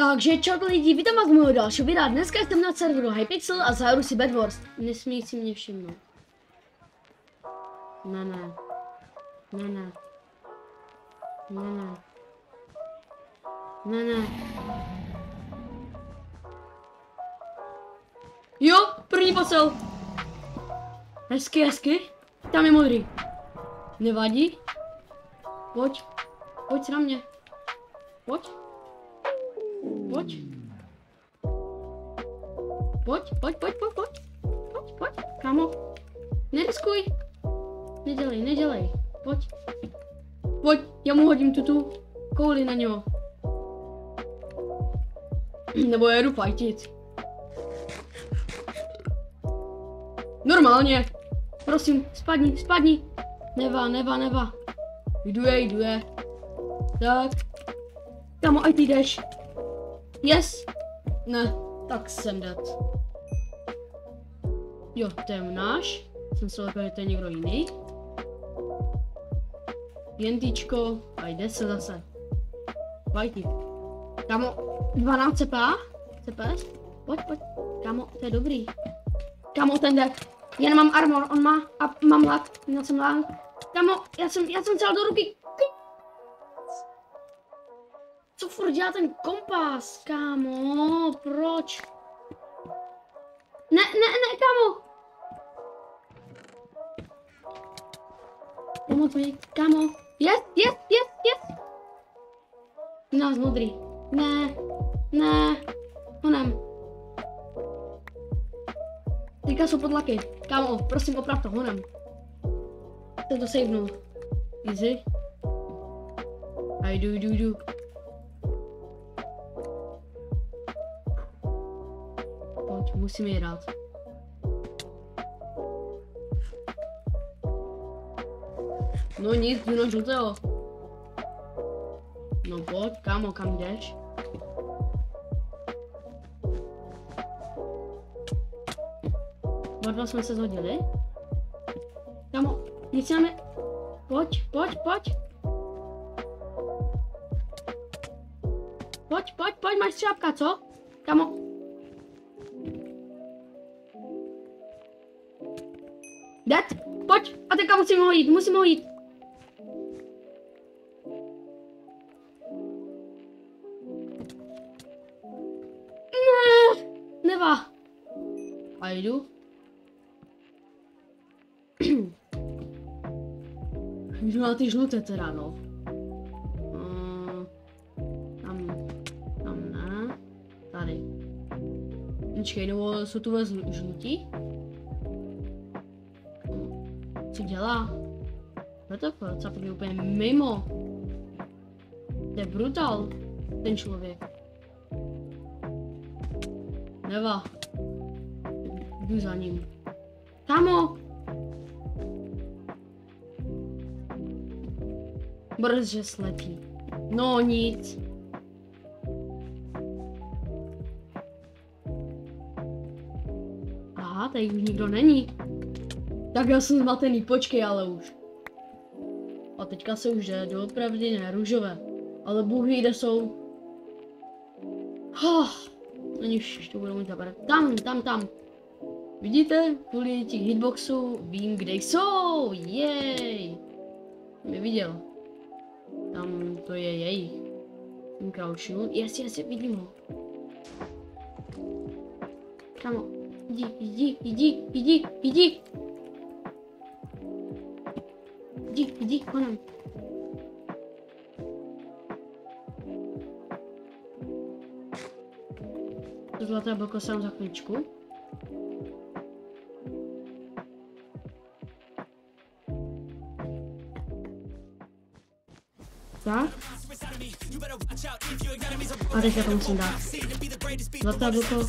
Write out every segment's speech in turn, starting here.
Takže čau lidi, vítám vás u mého dalšího videa. Dneska jsem na serveru Hypixel a zahraju si Bed Wars. Nesmí si mě všimnout. Ne. Jo, první posel. Hezky. Tam je modrý. Nevadí. Pojď na mě. Pojď. Kámo. Neriskuj. Nedělej. Pojď, já mu hodím tu kouli na něho. Nebo já jdu fightit. Normálně. Prosím, spadni. Neva. Jdu je. Tak. Kámo, ať ty jdeš. Yes. Ne, tak jsem dead. Jo, to je náš. Jsem se lepil, že to je někdo jiný. Jentíčko. A jde se zase. Vajti. Kámo, 12 CPS. Pojď. Kámo, to je dobrý. Kámo, ten jde. Já nemám armor, on má. A mám lak. Měl jsem lak. Kámo, já jsem cel do ruky. Co furt dělá ten kompas, kámo? Proč? Ne, kámo. Pomoc mi, kámo. Yes. Nás modrý. Ne. Honem. Teďka jsou podlaky. Kámo, prosím, oprav to, honem. Jsem to savenul. Easy. A jdu. Pojď, musím je dát. No nic, jdu na žlutého. No pojď, kámo, kam jdeš? Dva jsme se zhodili. Kámo, nic máme. Pojď. Pojď, máš střápka, co? Kámo. Dead, pojď, a teďka musím ho jít. Ne, neva. A jdu. Jdu na ty žluté teda, no. Tam ne. Tady. Počkej, nebo jsou tu žlutí? Co dělá? WTF, je úplně mimo. To je brutal, ten člověk. Neva. Jdu za ním. Kámo! Brže slepý. No nic. Aha, tady už nikdo není. Tak já jsem zmatený, počkej ale už. A teďka se už jde doopravdy ne růžové. Ale Bůh ví, kde jsou. Oni už to budou mít zabrat. Tam. Vidíte? Kvůli těch hitboxů vím, kde jsou. Jej. Mě viděl. Tam to je jejich. Jsem crouchnul. Yes, vidím ho. Kamo. Jdi. Jdi, konám. To zlaté bloko sám za chvíličku. Tak. A teďka to musím dát. Zlaté bloko.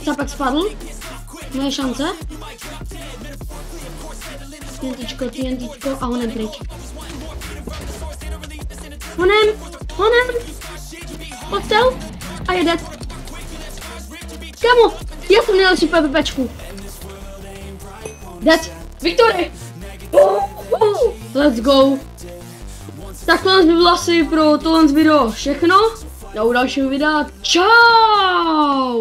Capek spadl. Moje šance. TNTčko a honem pryč. Honem. Postel. A je dead. Kámo, já jsem nejlepší PvPčku. Dead. Victory. Let's go. Tak tohle by bylo asi pro tohle video všechno. Do dalšího videa. Čau!